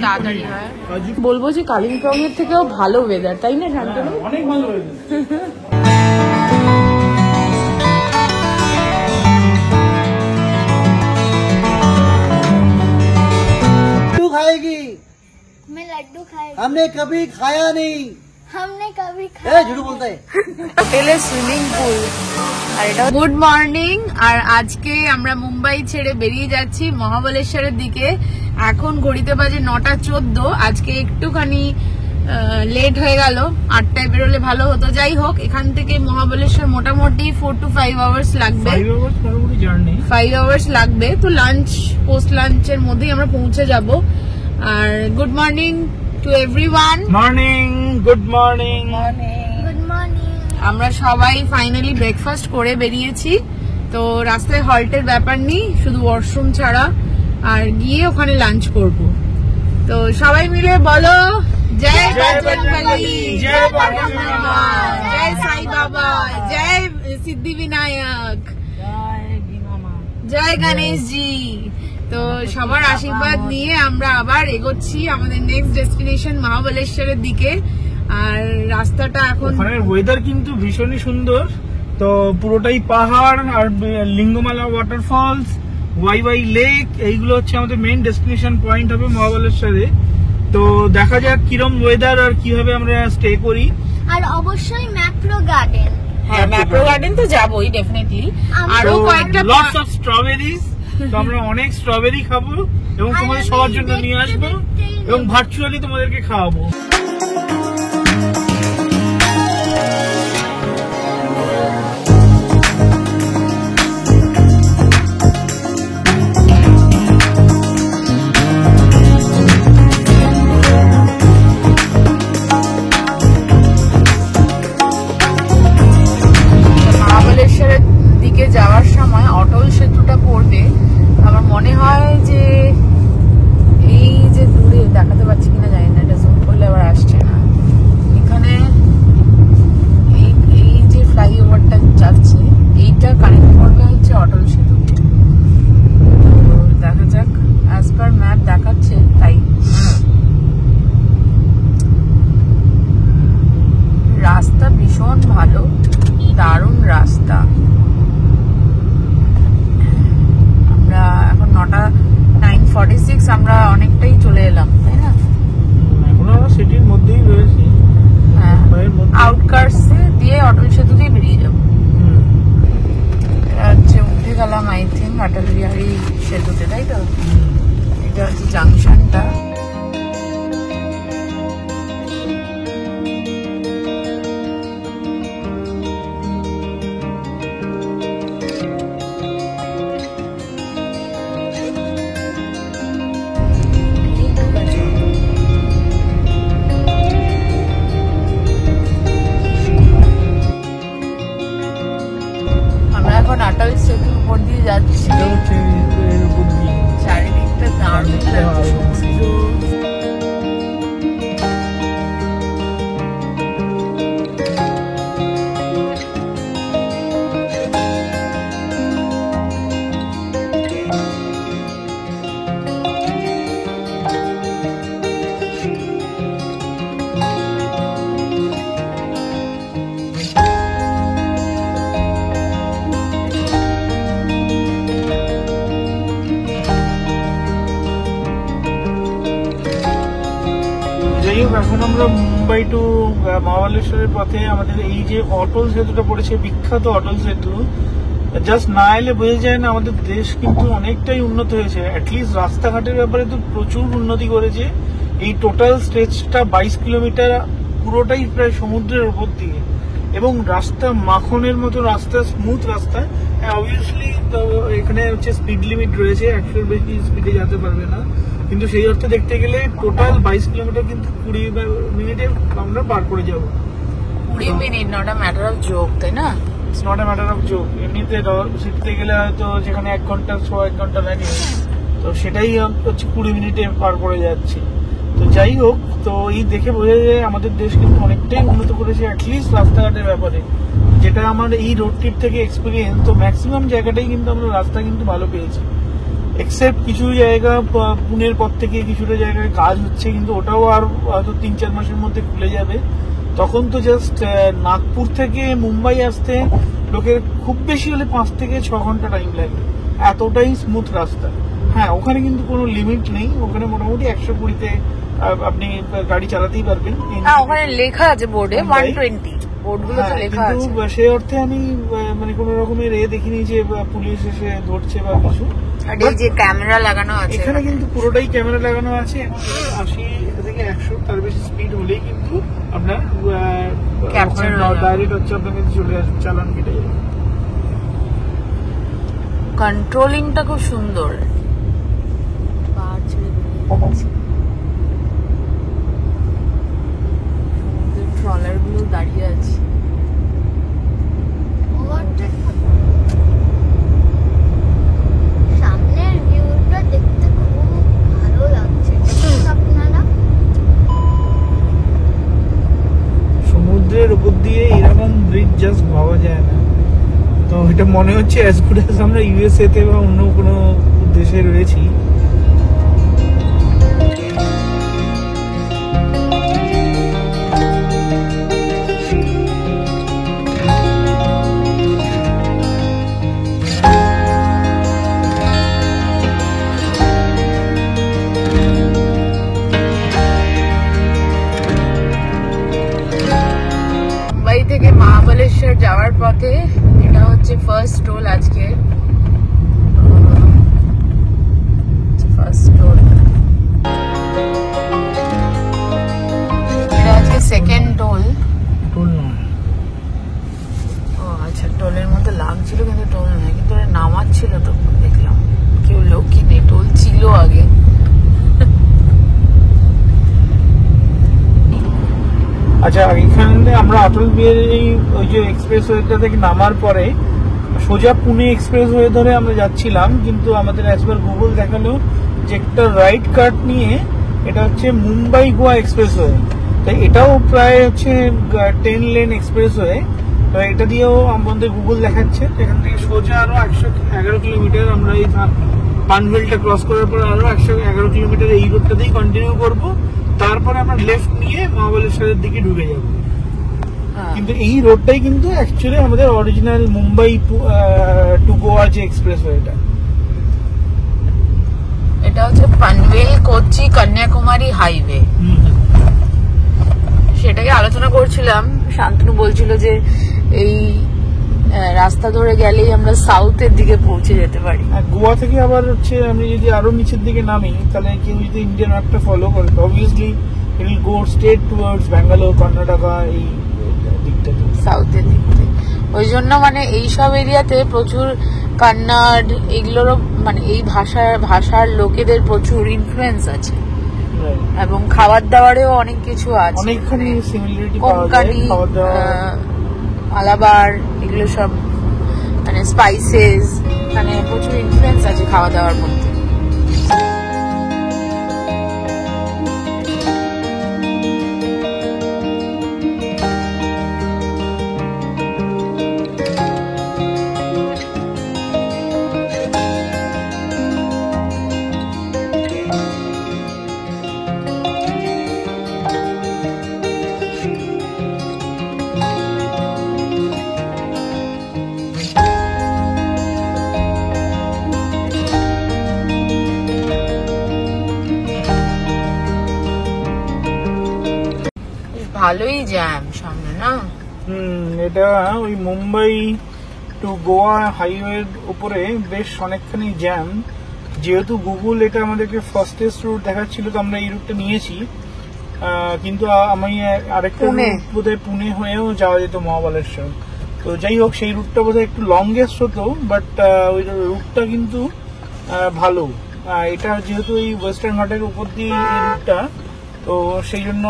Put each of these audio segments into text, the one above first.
তাড়াতাড়ি হয়। বলবো যে কালিম্পং এর থেকেও ভালো ওয়েদার, তাই না শান্তনু? অনেক ভালো ওয়েদার। खाएगी मैं लड्डू खाएगी। हमने कभी खाया नहीं। हमने कभी खाया। झूठ बोलता है। হোটেলের সুইমিং পুল। আর এটা গুড মর্নিং। আর আজকে আমরা মুম্বাই ছেড়ে বেরিয়ে যাচ্ছি মহাবলেশ্বরের দিকে। এখন ঘড়িতে বাজে 9:14। আজকে একটুখানি লেট হয়ে গেল, 8টায় বেরোলে ভালো হতো। যাই হোক, এখান থেকে মহাবলেশ্বর মোটামুটি 4 to 5 আওয়ার্স লাগবে। 5 আওয়ার্স লাগবে। তো লাঞ্চ, পোস্ট লাঞ্চের মধ্যেই আমরা পৌঁছে যাব। আর good morning to everyone. Morning, good morning. Good morning. আমরা সবাই ফাইনালি ব্রেকফাস্ট করে বেরিয়েছি। তো রাস্তায় হল্টের ব্যাপার নেই, শুধু ওয়াশরুম ছাড়া। আর গিয়ে ওখানে লাঞ্চ করব। তো সবাই মিলে বলো জয় বজরংবলী, জয় বাবা, জয় সাই বাবা, জয় সিদ্ধি বিনায়ক, জয় গণেশ জি। তো সবার আশীর্বাদ নিয়ে আমরা আবার এগোচ্ছি আমাদের নেক্সট ডেস্টিনেশন মহাবলেশ্বরের দিকে। আর রাস্তাটা এখন ওয়েদার কিন্তু ভীষণই সুন্দর। তো পুরোটাই পাহাড় আর লিঙ্গমালা ওয়াটারফলস, ওয়াই লেক, এইগুলো হচ্ছে আমাদের মেইন ডেস্টিনেশন পয়েন্ট হবে মহাবলেশ্বরে। তো দেখা যাক কিরম ওয়েদার আর কিভাবে আমরা স্টে করি। আর অবশ্যই ম্যাপ্রো গার্ডেন। হ্যাঁ, ম্যাপ্রো গার্ডেন তো যাবোই ডেফিনেটলি। আরো কয়েকটা লটস অফ স্ট্রবেরিজ। তো আমরা অনেক স্ট্রবেরি খাবো এবং তোমাদের সবার জন্য নিয়ে আসবো এবং ভার্চুয়ালি তোমাদেরকে খাওয়াবো। মহাবলেশ্বরের দিকে যাওয়ার সময় অটল সেতুটা পড়বে। আমার মনে হয় যে এই যে দূরে দেখাতে পাচ্ছি কিনা জানি না, এটা জুম করলে আবার আসছে না। এখানে এই যে ফ্লাইওভারটা যাচ্ছে, এইটা কানেক্ট করবে হচ্ছে অটল সেতুকে। তো দেখা যাক, অ্যাজ পার ম্যাপ দেখাচ্ছে তাই। রাস্তা ভীষণ ভালো, দারুণ রাস্তা। আমরা এখন 9:46, আমরা অনেকটাই চলে এলাম, তাই না? এখন আমরা সিটির মধ্যেই রয়েছি। হ্যাঁ, আউটকার্টস দিয়ে অটল সেতু দিয়ে বেরিয়ে যাবো। হচ্ছে উঠে গেলাম আই থিঙ্ক অটল বিহারী সেতুতে, তাই তো? এটা হচ্ছে জাংশনটা। অটল সেতুর উপর দিয়ে যাচ্ছি। চারিদিকটা দারুণ লাগছে, সমুদ্র। এখন আমরা মুম্বাই টু মহাবলেশ্বরের পথে। আমাদের এই যে অটল সেতুটা পড়েছে, বিখ্যাত অটল সেতু, জাস্ট না এলে বোঝা যায় না আমাদের দেশ কিন্তু অনেকটাই উন্নত হয়েছে। অ্যাটলিস্ট রাস্তাঘাটের ব্যাপারে তো প্রচুর উন্নতি করেছে। এই টোটাল স্ট্রেচটা 22 কিলোমিটার, পুরোটাই প্রায় সমুদ্রের উপর দিয়ে, এবং রাস্তা মাখনের মতো রাস্তা, স্মুথ রাস্তা। অবভিয়াসলি তো এখানে হচ্ছে স্পিড লিমিট রয়েছে, 100-এর বেশি স্পিডে যেতে পারবে না, কিন্তু সেই অর্থে দেখতে গেলে টোটাল 22 কিলোমিটার কিন্তু 20 মিনিটে আমরা পার করে যাব। 20 minute, not a matter of joke, তাই না? It's not a matter of joke. এমনিতে শিখতে গেলে হয়তো যেখানে 1 ঘন্টা 1 ঘন্টা লাগে, তো সেটাই হচ্ছে 20 মিনিটে পার করে যাচ্ছে। তো যাই হোক, তো এই দেখে বোঝা যায় আমাদের দেশ কিন্তু অনেকটাই উন্নত করেছে, অ্যাটলিস্ট রাস্তাঘাটের ব্যাপারে। যেটা আমার এই রোড ট্রিপ থেকে এক্সপিরিয়েন্স, তো ম্যাক্সিমাম জায়গাটাই কিন্তু আমরা রাস্তা কিন্তু ভালো পেয়েছি। এক্সেপ্ট কিছু জায়গা পুনের পর থেকে কিছুটা জায়গায় কাজ হচ্ছে, কিন্তু ওটাও আর হয়তো 3-4 মাসের মধ্যে খুলে যাবে। তখন তো জাস্ট নাগপুর থেকে মুম্বাই আসতে লোকের খুব বেশি হলে 5 থেকে 6 ঘন্টা টাইম লাগে, এতটাই স্মুথ রাস্তা। হ্যাঁ, ওখানে কিন্তু কোনো লিমিট নেই, ওখানে মোটামুটি 120-তে আপনি গাড়ি চালাতেই পারবেন। ওখানে লেখা আছে বোর্ডে 120, বোর্ডগুলো তো লেখা আছে। কিন্তু সেই অর্থে আমি মানে কোনো রকমের দেখিনি যে পুলিশ এসে ধরছে বা কিছু। আর এই যে ক্যামেরা লাগানো আছে এখানে, কিন্তু পুরোটাই ক্যামেরা লাগানো আছে। 80 থেকে 100 তার বেশি স্পিড হলেই কিন্তু আপনার ডাইরেক্ট হচ্ছে আপনার কাছে চলে আসবে, চালান কেটে যাবে। কন্ট্রোলিংটা খুব সুন্দর। ট্রলার গুলো দাঁড়িয়ে আছে। সামনের ভিউটা দেখতে খুব ভালো লাগছে আপনারা। সমুদ্রের উপর দিয়ে এরকম ব্রিজ জাস্ট ভাবা যায় না। তো এটা মনে হচ্ছে অ্যাজ গুড অ্যাজ আমরা ইউএসএ তে বা অন্য কোনো দেশে রয়েছি। থেকে মহাবলেশ্বর যাওয়ার পথে এটা হচ্ছে ফার্স্ট টোল আজকে। ফার্স্ট টোল, এটা আজকে সেকেন্ড টোল। টোল নয়, ও আচ্ছা, টোলের মতো লাগছিল কিন্তু টোল নয়, কিন্তু ওরা নামাচ্ছিল তো দেখলাম। কেউ লোক কি নেই, টোল ছিল আগে। আচ্ছা, এখানে আমরা অটল বিহারী ওই যে এক্সপ্রেস ওয়েটা থেকে নামার পরে সোজা পুনে এক্সপ্রেস ওয়ে ধরে আমরা যাচ্ছিলাম, কিন্তু আমাদের অ্যাজ পার গুগল দেখালো যে একটা রাইট কাট নিয়ে এটা হচ্ছে মুম্বাই গোয়া এক্সপ্রেস ওয়ে। তাই এটাও প্রায় হচ্ছে 10 লেন এক্সপ্রেস ওয়ে। তো এটা দিয়েও আমাদের গুগল দেখাচ্ছে এখান থেকে সোজা আরো 111 কিলোমিটার আমরা এই পানভেলটা ক্রস করার পর আরো 111 কিলোমিটার এই রোডটা দিয়ে কন্টিনিউ করবো। তারপরে আমরা লেফট নিয়ে মহাবলেশ্বরের দিকে ঢুকে যাব। কিন্তু এই রোডটাই কিন্তু অ্যাকচুয়ালি আমাদের অরিজিনাল মুম্বাই টু গোয়া যে এক্সপ্রেস ওয়েটা। এটা হচ্ছে পানভেল কোচি কন্যাকুমারী হাইওয়ে। সেটাকে আলোচনা করছিলাম, শান্তনু বলছিল যে এই রাস্তা ধরে গেলেই আমরা সাউথের দিকে পৌঁছে যেতে পারি। গোয়া থেকে আবার হচ্ছে আমি যদি আরো নিচের দিকে নামি, তাহলে কেউ যদি ইন্ডিয়ান ম্যাপটা ফলো করে obviously it will go straight towards Bangalore, Karnataka, এই দিকটাতে, সাউথের দিক থেকে। ওই জন্য মানে এইসব এরিয়াতে প্রচুর কন্নড় এগুলোরও মানে এই ভাষার লোকেদের প্রচুর ইনফ্লুয়েন্স আছে, এবং খাবার দাবারেও অনেক কিছু আছে, অনেকখানি সিমিলারিটি পাওয়া যায়। খাবার দাবার, মালাবার, এগুলো সব মানে স্পাইসেস, মানে প্রচুর ইনফ্লুয়েন্স আছে খাওয়া দাওয়ার মধ্যে। ভালোই জ্যাম সামনে না। এটা ওই মুম্বাই টু গোয়া হাইওয়ের উপরে বেশ অনেকখানি জ্যাম। যেহেতু গুগল এটা আমাদেরকে ফার্স্টেস্ট রুট দেখাচ্ছিল, তো আমরা এই রুটটা নিয়েছি। কিন্তু আমি আরেকটা বোধহয় পুনে হয়েও যাওয়া যেত মহাবলেশ্বর। তো যাই হোক, সেই রুটটা বোধহয় একটু লংগেস্ট হতো, বাট ওই রুটটা কিন্তু ভালো। এটা যেহেতু এই ওয়েস্টার্ন ঘাটের উপর দিয়ে এই রুটটা, তো সেই জন্য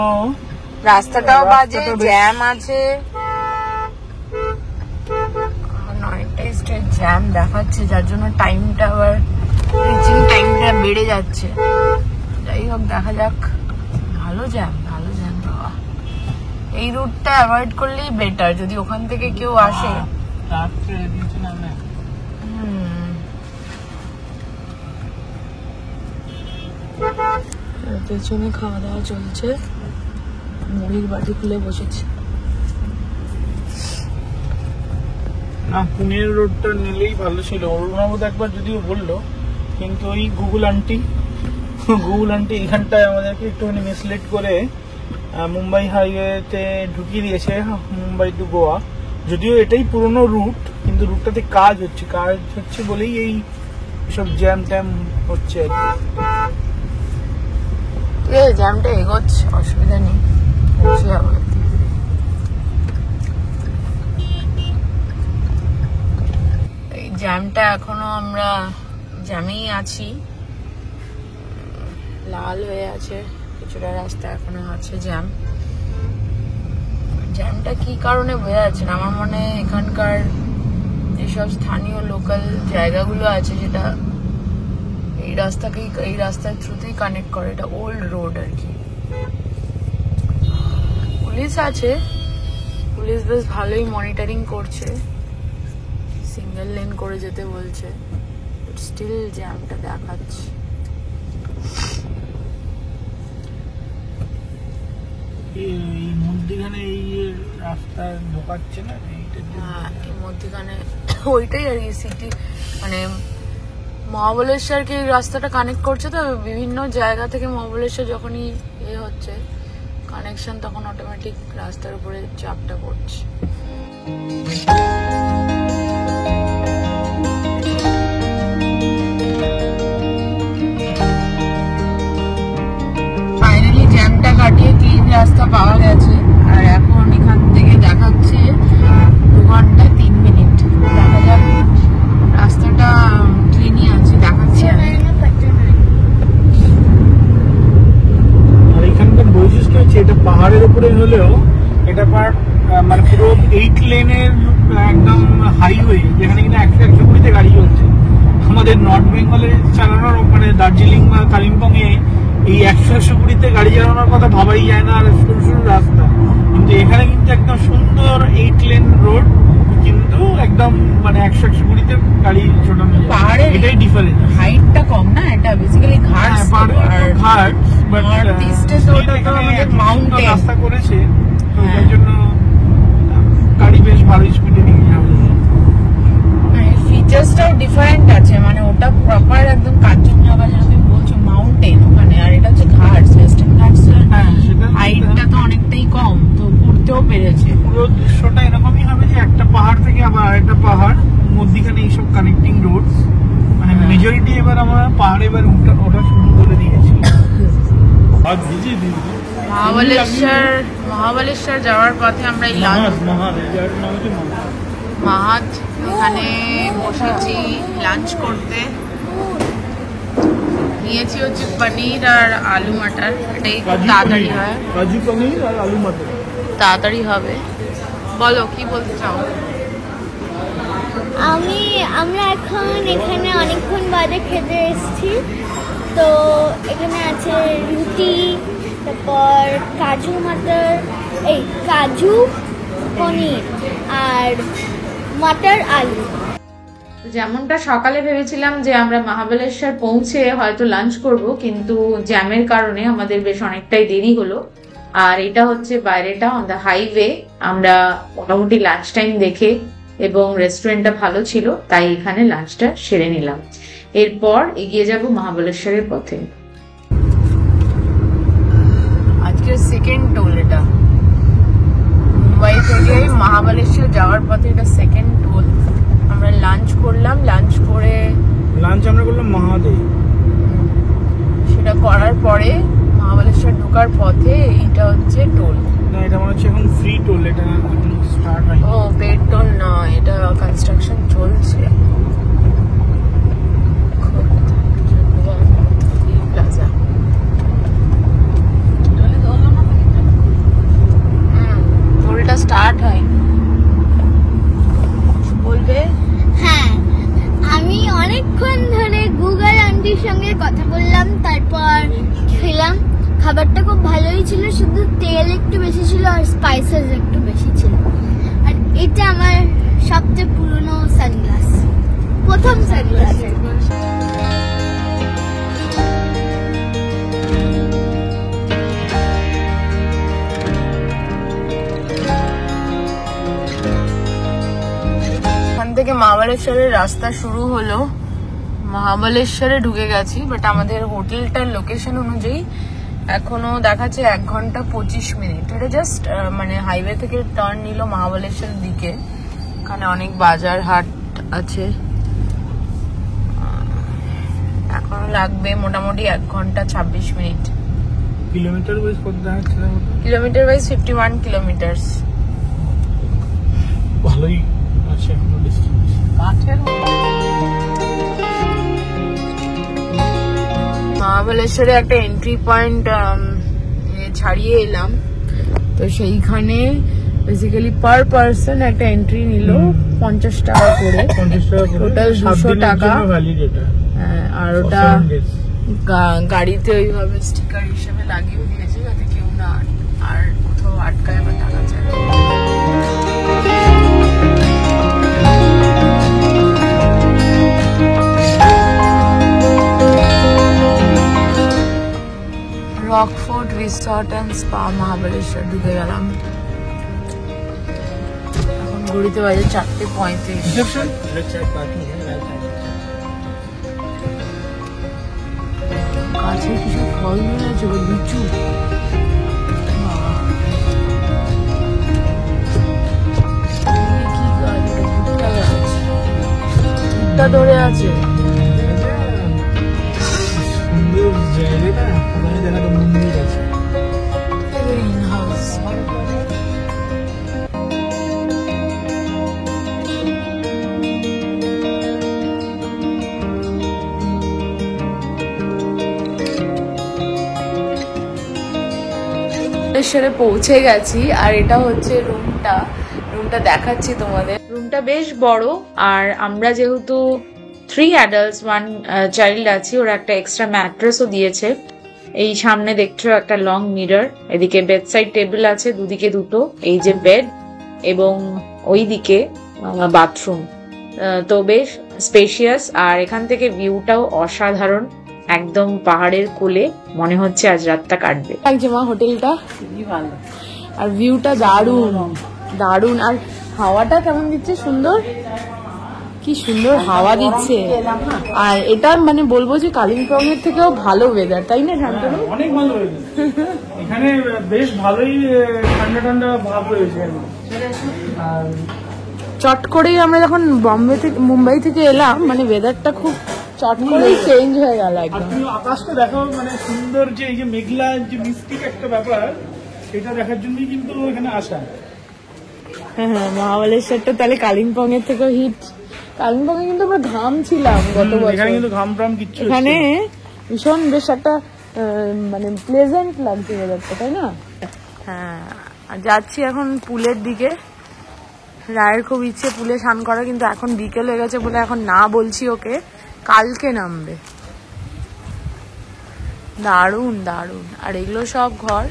রাস্তাটাও বাজে, জ্যাম আছে, অনেকটাই স্ট্রেট জ্যাম দেখাচ্ছে, যার জন্য টাইমটা আবার রিচিং টাইমটা বেড়ে যাচ্ছে। যাই হোক, দেখা যাক। ভালো জ্যাম বাবা। এই রুটটা অ্যাভয়েড করলেই বেটার যদি ওখান থেকে কেউ আসে। পেছনে খাওয়া দাওয়া চলছে, মুড়ির বাটি খুলে বসেছে। না, পুনের রোডটা নিলেই ভালো ছিল। অরুণাবোধ একবার যদিও বললো, কিন্তু ওই গুগল আন্টি এখানটায় আমাদেরকে একটুখানি মিসলিড করে মুম্বাই হাইওয়েতে ঢুকিয়ে দিয়েছে, মুম্বাই টু গোয়া। যদিও এটাই পুরনো রুট, কিন্তু রুটটাতে কাজ হচ্ছে বলেই এই সব জ্যাম ট্যাম হচ্ছে আর কি। জ্যামটা এগোচ্ছে, অসুবিধা নেই, পৌঁছে যাবো। এই জ্যামটা এখনো আমরা জ্যামেই আছি, লাল হয়ে আছে কিছুটা রাস্তা, এখনো আছে জ্যাম। জ্যামটা কি কারণে বোঝা যাচ্ছে না। আমার মনে হয় এখানকার যেসব স্থানীয় লোকাল জায়গাগুলো আছে, যেটা এই রাস্তার থ্রুতেই কানেক্ট করে, এটা ওল্ড রোড আর কি। পুলিশ আছে, পুলিশ বেশ ভালোই মনিটরিং করছে, সিঙ্গেল লেন করে যেতে বলছে, বাট স্টিল জ্যামটা দেখাচ্ছে। এই মধ্যখানে এই রাস্তা ঢোকাচ্ছে না, হ্যাঁ, এই মধ্যখানে ওইটাই আর কি সিটি, মানে মহাবলেশ্বরকে এই রাস্তাটা কানেক্ট করছে। তো বিভিন্ন জায়গা থেকে মহাবলেশ্বর যখনই হচ্ছে কানেকশন, তখন অটোমেটিক রাস্তার উপরে চাপটা পড়ছে। ফাইনালি জ্যামটা কাটিয়ে ক্লিন রাস্তা পাওয়া গেছে, আর এখন এখান থেকে দেখাচ্ছে 2 ঘন্টা 3 মিনিট। দেখা যাক, রাস্তাটা ক্লিনই আছে দেখাচ্ছে। আর এখানকার বৈশিষ্ট্য হচ্ছে এটা পাহাড়ের উপরে হলেও এটা মানে পুরো 8 লেনের একদম হাইওয়ে, যেখানে কিনা 120-তে গাড়ি চলছে। আমাদের নর্থ বেঙ্গলে চালানোর, মানে দার্জিলিং বা কালিম্পং এ এই 120-তে গাড়ি চালানোর কথা ভাবাই যায় না, আর সরু সরু রাস্তা। কিন্তু এখানে কিন্তু একদম সুন্দর 8 লেন রোড, কিন্তু একদম মানে 120-তে গাড়ি ছোটানো যায়। পাহাড়ের এটাই ডিফারেন্স, হাইটটা কম না, এটা বেসিক্যালি ঘাট। আর ঘাট, নর্থ ইস্টে তো ওটা তো আমাদের মাউন্টেন রাস্তা করেছে, তো তার জন্য গাড়ি বেশ ভালো স্পিডে নিয়ে যাবে। ফিচার্সটাও ডিফারেন্ট আছে, মানে ওটা প্রপার একদম কাঞ্চনজঙ্ঘা যেটা তুমি বলছো মাউন্টেন ওখানে, আর এটা হচ্ছে ঘাটস, ওয়েস্টার্ন ঘাটস। হাইটটা তো অনেকটাই কম, তো ঘুরতেও পেরেছে। পুরো দৃশ্যটা এরকমই হবে যে একটা পাহাড় থেকে আবার আরেকটা পাহাড়, মধ্যখানে এইসব কানেক্টিং রোড। মানে মেজরিটি এবার আমরা পাহাড়ে এবার ওটা শুরু করে দিয়েছি। মহাবলেশ্বর যাওয়ার পথে আমরা এই মাহাত এখানে বসেছি লাঞ্চ করতে। নিয়েছি হচ্ছে পনির আর আলু মটর, এটাই খুব তাড়াতাড়ি হয়। কাজু পনির আর আলু মটর তাড়াতাড়ি হবে। বলো কি বলতে চাও? আমরা এখন এখানে অনেকক্ষণ বাদে খেতে এসেছি। তো এখানে আছে রুটি, তারপর কাজু পনির আর মটর আলু। যেমনটা সকালে ভেবেছিলাম যে আমরা মহাবলেশ্বর পৌঁছে হয়তো লাঞ্চ করব, কিন্তু জ্যামের কারণে আমাদের বেশ অনেকটাই দেরি হলো। আর এটা হচ্ছে বাইরেটা অন দ্য হাইওয়ে। আমরা মোটামুটি লাঞ্চ টাইম দেখে এবং রেস্টুরেন্টটা ভালো ছিল, তাই এখানে লাঞ্চটা সেরে নিলাম। এরপর এগিয়ে যাব মহাবলেশ্বরের পথে। আজকের সেকেন্ড টোল এটা, মুম্বাই থেকে মহাবলেশ্বর যাওয়ার পথে এটা সেকেন্ড টোল। আমরা লাঞ্চ করলাম, লাঞ্চ আমরা করলাম মাহাদেব। সেটা করার পরে মহাবলেশ্বর ঢোকার পথে এইটা হচ্ছে টোল। না, এটা মনে হচ্ছে এখন ফ্রি টোল, এটা স্টার্ট হয়নি। ও পেড টোল না, এটা কনস্ট্রাকশন চলছে। টোলটা স্টার্ট হয় বলবে। হ্যাঁ, আমি অনেকক্ষণ ধরে গুগল আন্টির সঙ্গে কথা বললাম, তারপর খেলাম। খাবারটা খুব ভালোই ছিল, শুধু তেল একটু বেশি ছিল আর স্পাইসেস একটু বেশি ছিল। আর এটা আমার সবচেয়ে পুরনো সানগ্লাস, প্রথম সানগ্লাস। মহাবলেশ্বরের রাস্তা শুরু হলো, মহাবলেশ্বরে ঢুকে গেছি, বাট আমাদের হোটেলটার লোকেশন অনুযায়ী এখনো দেখাচ্ছে 1 ঘন্টা 25 মিনিট। এটা জাস্ট মানে হাইওয়ে থেকে টার্ন নিল মহাবলেশ্বরের দিকে। এখানে অনেক বাজার হাট আছে। এখনো লাগবে মোটামুটি 1 ঘন্টা 26 মিনিট। কিলোমিটার ওয়াইজ কত দেখাচ্ছে? Kilometre wise 51 kilometre. ভালোই আছে এখনো ডিসটেন্স। মহাবলেশ্বরে একটা এন্ট্রি পয়েন্ট ছাড়িয়ে এলাম, তো সেইখানে বেসিক্যালি পার পার্সন একটা এন্ট্রি নিল 50 টাকা করে, টোটাল 200 টাকা। আর ওটা গাড়িতে ওইভাবে স্টিকার হিসেবে লাগিয়েও দিয়েছে যাতে কেউ না আর কোথাও আটকায় বা টাকা চায়। রকফোর্ট রিসর্ট অ্যান্ড স্পা মহাবলেশ্বর ঢুকে গেলাম। এখন ঘড়িতে বাজে 4:35। কাছে কিছু ফল মনে আছে, লিচু। ভুট্টা ধরে আছে। সুন্দর জায়গাটা, ওখানে দেখাটা মন্দির আছে। Green house. মহাবলেশ্বরে পৌঁছে গেছি, আর এটা হচ্ছে রুমটা দেখাচ্ছি তোমাদের। রুমটা বেশ বড়, আর আমরা যেহেতু 3 adults 1 child আছি, ওরা একটা এক্সট্রা ম্যাট্রেসও দিয়েছে। এই সামনে দেখছো একটা লং মিরর, এদিকে বেডসাইড টেবিল আছে, দুদিকে দুটো, এই যে বেড, এবং ওইদিকে বাথরুম। তো বেশ স্পেশিয়াস, আর এখান থেকে ভিউটাও অসাধারণ, একদম পাহাড়ের কোলে। মনে হচ্ছে আজ রাতটা কাটবে। লাগছে মা হোটেলটা, আর ভিউটা দারুণ দারুণ। আর হাওয়াটা কেমন দিচ্ছে, সুন্দর, কি সুন্দর হাওয়া দিচ্ছে। আর এটা মানে বলবো যে কালিম্পং এর থেকেও ভালো ওয়েদার, তাই না শান্তনু? অনেক ভালো ওয়েদার এখানে, বেশ ভালোই ঠান্ডা ঠান্ডা ভাব রয়েছে। আর চট করেই আমরা যখন মুম্বাই থেকে এলাম, মানে ওয়েদারটা খুব চট করেই চেঞ্জ হয়ে গেল একদম। তুমি আকাশটা দেখো, মানে সুন্দর যে এই যে মেঘলা যে মিস্টিক একটা ব্যাপার, সেটা দেখার জন্যই কিন্তু এখানে আসা। হ্যাঁ হ্যাঁ, মহাবলেশ্বরটা তাহলে কালিম্পং এর থেকেও হিট। কালিম্পং এ কিন্তু আমরা ঘাম ছিলাম গত বছর, এখানে কিন্তু ঘাম টাম কিচ্ছু। এখানে ভীষণ বেশ একটা মানে প্লেজেন্ট লাগছে ওয়েদারটা, তাই না? হ্যাঁ, আর যাচ্ছি এখন পুলের দিকে। রায়ের খুব ইচ্ছে পুলে স্নান করা, কিন্তু এখন বিকেল হয়ে গেছে বলে এখন না বলছি ওকে, কালকে নামবে। দারুণ দারুণ। আর এগুলো সব ঘর,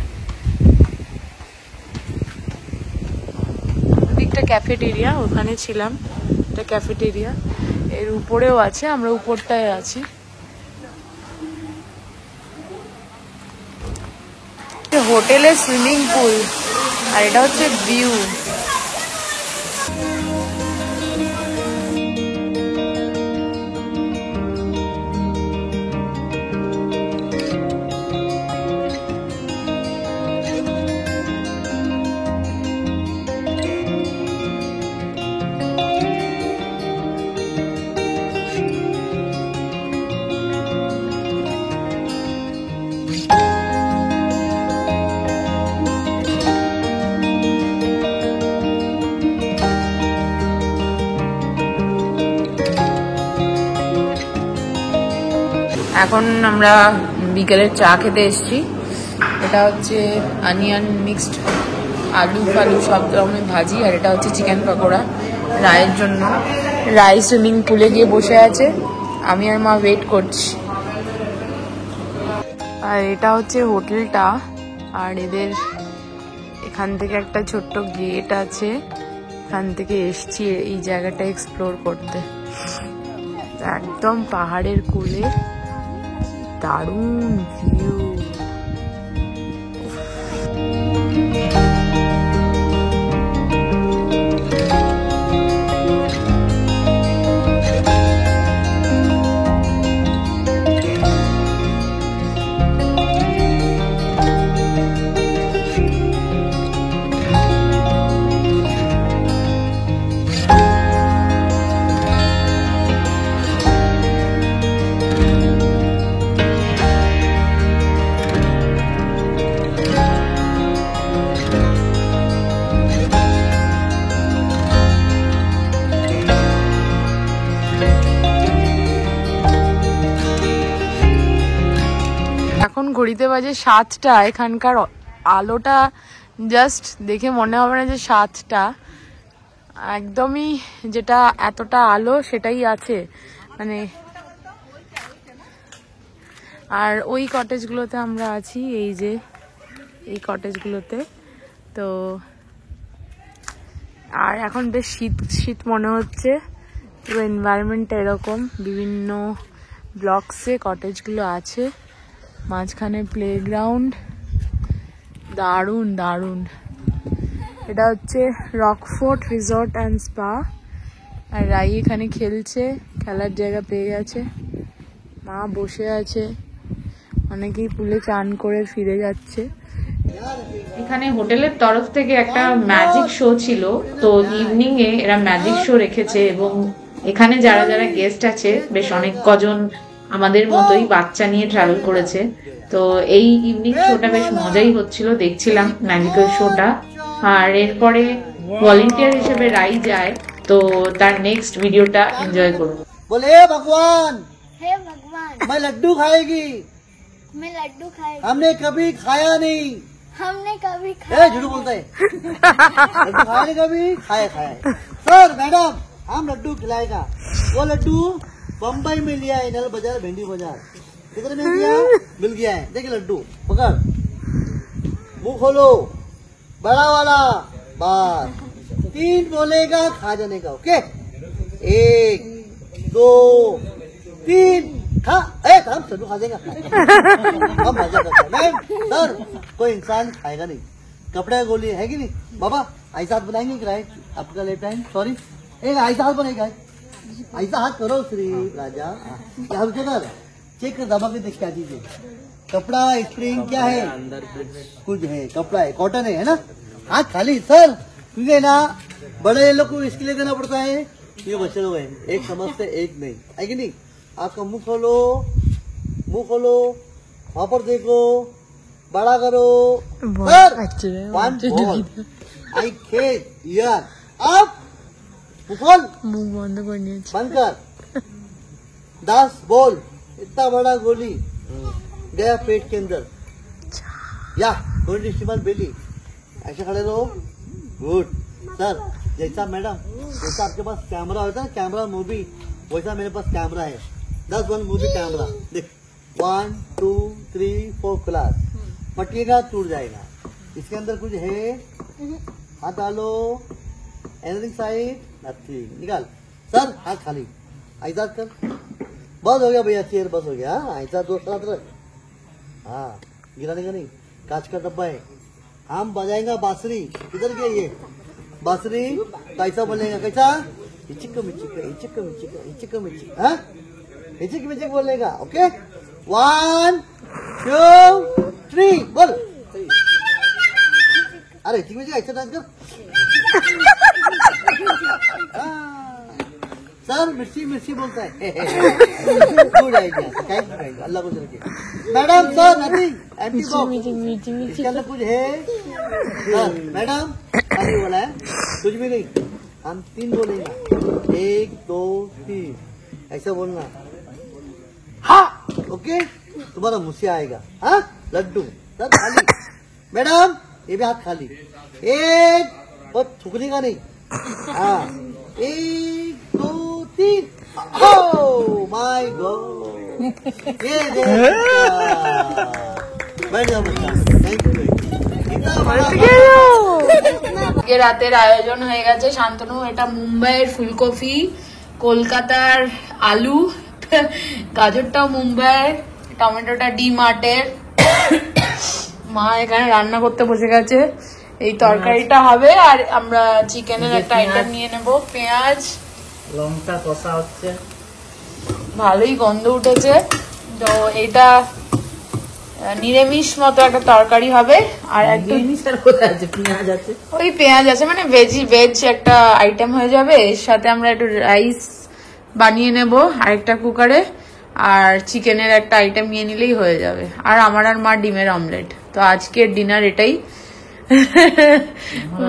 একটা ক্যাফেটেরিয়া, ওখানে ছিলাম, এটা ক্যাফেটেরিয়া। এর উপরেও আছে, আমরা উপরটায় আছি। হোটেলের সুইমিং পুল, আর এটা হচ্ছে ভিউ। এখন আমরা বিকেলের চা খেতে এসেছি। এটা হচ্ছে অনিয়ন মিক্সড, আলু ফালু সব রকমের ভাজি, আর এটা হচ্ছে চিকেন পকোড়া রায়ের জন্য। রায় সুইমিং পুলে গিয়ে বসে আছে, আমি আর মা ওয়েট করছি। আর এটা হচ্ছে হোটেলটা, আর এদের এখান থেকে একটা ছোট্ট গেট আছে, এখান থেকে এসছি এই জায়গাটা এক্সপ্লোর করতে। একদম পাহাড়ের কোলে, দারুণ ভিউ। ঘড়িতে বাজে 7টা। এখানকার আলোটা জাস্ট দেখে মনে হবে না যে 7টা, একদমই যেটা এতটা আলো সেটাই আছে মানে। আর ওই কটেজগুলোতে আমরা আছি, এই যে এই কটেজগুলোতে। তো আর এখন বেশ শীত শীত মনে হচ্ছে, পুরো এনভায়রনমেন্টটা এরকম। বিভিন্ন ব্লকসে কটেজগুলো আছে, মাঝখানে প্লেগ্রাউন্ড, দারুণ দারুণ। এটা হচ্ছে রকফোর্ট রিসর্ট অ্যান্ড স্পা। আর রাই এখানে খেলছে, খেলার জায়গা পেয়ে গেছে। মা বসে আছে, অনেকেই পুলে চান করে ফিরে যাচ্ছে। এখানে হোটেলের তরফ থেকে একটা ম্যাজিক শো ছিল, তো ইভিনিং এ এরা ম্যাজিক শো রেখেছে এবং এখানে যারা যারা গেস্ট আছে বেশ অনেক কজন আমাদের মতোই বাচ্চা নিয়ে ট্রাভেল করেছে। তো এই ইভিনিং শোটা বেশ মজাই হচ্ছিল, দেখছিলাম ম্যাজিক্যাল শোটা। আর এরপরে ভলেন্টিয়ার হিসেবে রাই যায়, তো তার নেক্সট ভিডিওটা এনজয় করুন। बोले भगवान हे भगवान, मैं लड्डू खाएगी। मैं लड्डू खाएगी। हमने कभी खाया नहीं। हमने कभी ए खाया झूठ बोलता है। लड्डू खाया नहीं कभी, खाया खाया है। सर मैडम हम लड्डू खिलाएगा। वो लड्डू बम्बई में लिया है, नल बाजार भिंडी बाजार। कितने में लिया? मिल गया है। देखिए लड्डू पकड़, मुंह खोलो, बड़ा वाला, बस 3 बोलेगा खा जाने का। ओके 1 2 3 खा। हम सभी खा देगा। हम मजा करते हैं मैम। सर कोई इंसान खाएगा नहीं। कपड़े का गोली है कि नहीं बाबा? ऐसा हाथ बनाएंगे कि राइट? आपका लेफ्ट हैंड, सॉरी एक ऐसा हाथ बनेगा, ऐसा हाथ करो श्री राजा। क्या कर चेक कर, दबा के देख क्या दीजिए। कपड़ा स्प्रिंग क्या है? अंदर कुछ है, कपड़ा है, कॉटन है ना? हाथ खाली सर, क्योंकि ना बड़े लोग को इसके लिए देना पड़ता है, ये बच्चे लोग हैं, एक समझते एक नहीं है कि नहीं। आपका मुंह खोलो, मुंह खोलो, वहां पर देखो, बड़ा करो सर। 1 बॉल आई खेत यार। अब मुंह खोल, मुंह बंद करनी बंद कर। 10 बॉल, इतना बड़ा गोली गया पेट के अंदर। या गोली इस्तेमाल बेली, ऐसे खड़े रहो। Good sir. जैसा मैडम, जैसा आपके पास कैमरा होता है, कैमरा मूवी, वैसा मेरे पास कैमरा है। 10 1 मूवी कैमरा देख। 1 2 3 4 क्लास पटिएगा, टूट जाएगा। इसके अंदर कुछ है, हाथ डालो, एनीथिंग साइड, नथिंग, निकाल सर। हाथ खाली, ऐसा कर। बस हो गया भैया, चेयर बस हो गया। ऐसा दो साथ रख। हाँ गिराने का नहीं, कांच का डब्बा है। हम बजाएंगा बांसुरी। किधर गया ये बांसुरी? कैसा बोलेगा? कैसा? इचिक मिचिक, इचिक मिचिक, इचिक मिचिक, हाँ इचिक मिचिक बोलेगा। ओके 1 2 3 बोल। अरे इचिक मिचिक ऐसा डांस कर। सर मिर्ची मिर्ची बोलता है। गुड आइडिया, थैंक यू अल्लाह को रखे। Madam sir nothing, empty box, इसके अंदर कुछ है सर? मैडम खाली बोला है, कुछ भी नहीं। हम 3 बोलेंगे, 1 2 3 ऐसा बोलना। हाँ ओके, तुम्हारा मुँह से आएगा। हाँ लड्डू सर खाली। मैडम ये भी हाथ खाली, 1 और थूकने का नहीं। हाँ 1 2 3। ओह माय गॉड, ये बैठ जाओ बच्चा, थैंक यू। আজকে রাতের আয়োজন হয়ে গেছে শান্তনু। এটা মুম্বাইয়ের ফুলকপি, কলকাতার আলু, গাজরটাও মুম্বাইয়ের, টমেটোটা ডি মার্টের। মা এখানে রান্না করতে বসে গেছে। এই তরকারিটা হবে, আর আমরা চিকেনের একটা আইটেম নিয়ে নেব। পেঁয়াজ লঙ্কা কষা হচ্ছে, ভালোই গন্ধ উঠেছে। তো এটা নিরামিষ মতো একটা তরকারি হবে। আর একটু পেঁয়াজ আছে, ওই পেঁয়াজ আছে মানে ভেজ একটা আইটেম হয়ে যাবে। এর সাথে আমরা একটু রাইস বানিয়ে নেব আরেকটা কুকারে, আর চিকেনের একটা আইটেম নিয়ে নিলেই হয়ে যাবে। আর আমার আর মা ডিমের অমলেট। তো আজকের ডিনার এটাই।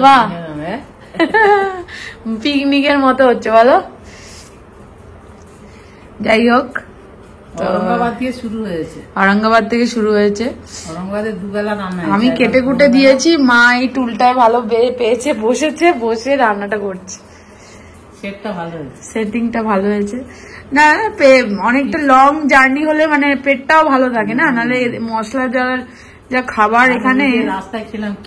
বাহ পিকনিকের মতো হচ্ছে বলো। যাই হোক औरंगाबाद দিয়ে শুরু হয়েছে, औरंगाबाद থেকে শুরু হয়েছে। औरंगाबादে দুবেলা রান্না হয়েছে। আমি কেটে কুটে দিয়েছি, মা এই টুলটায় ভালো পেয়েছে, বসেছে, বসে রান্নাটা করছে। সেটটা ভালো হয়েছে। সেটিংটা ভালো হয়েছে। না অনেকটা লং জার্নি হলে মানে পেটটাও ভালো থাকে না, নাহলে মশলা যা খাবার এখানে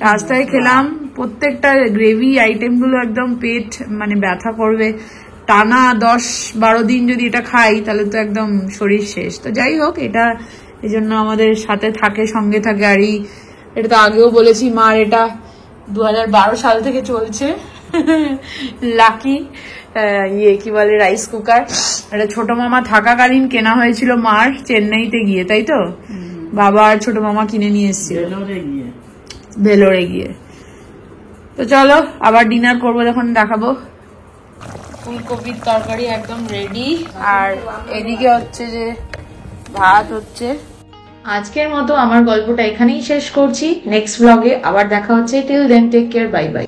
রাস্তায় খেলাম, প্রত্যেকটা গ্রেভি আইটেম গুলো একদম পেট মানে ব্যথা করবে। টানা 10-12 দিন যদি এটা খাই তাহলে তো একদম শরীর শেষ। তো যাই হোক, এটা এই জন্য আমাদের সাথে থাকে, সঙ্গে থাকে। আর এটা তো আগেও বলেছি, মার এটা 2012 সাল থেকে চলছে লাকি কি বলে রাইস কুকার। এটা ছোট মামা থাকাকালীন কেনা হয়েছিল মার, চেন্নাইতে গিয়ে, তাই তো? বাবা আর ছোট মামা কিনে নিয়ে এসেছিল ভেলোরে গিয়ে। তো চলো আবার ডিনার করবো, যখন দেখাবো। ফুলকপির তরকারি একদম রেডি, আর এদিকে হচ্ছে যে ভাত হচ্ছে। আজকের মতো আমার গল্পটা এখানেই শেষ করছি। নেক্সট ব্লগে আবার দেখা হচ্ছে। Till then take care, bye by.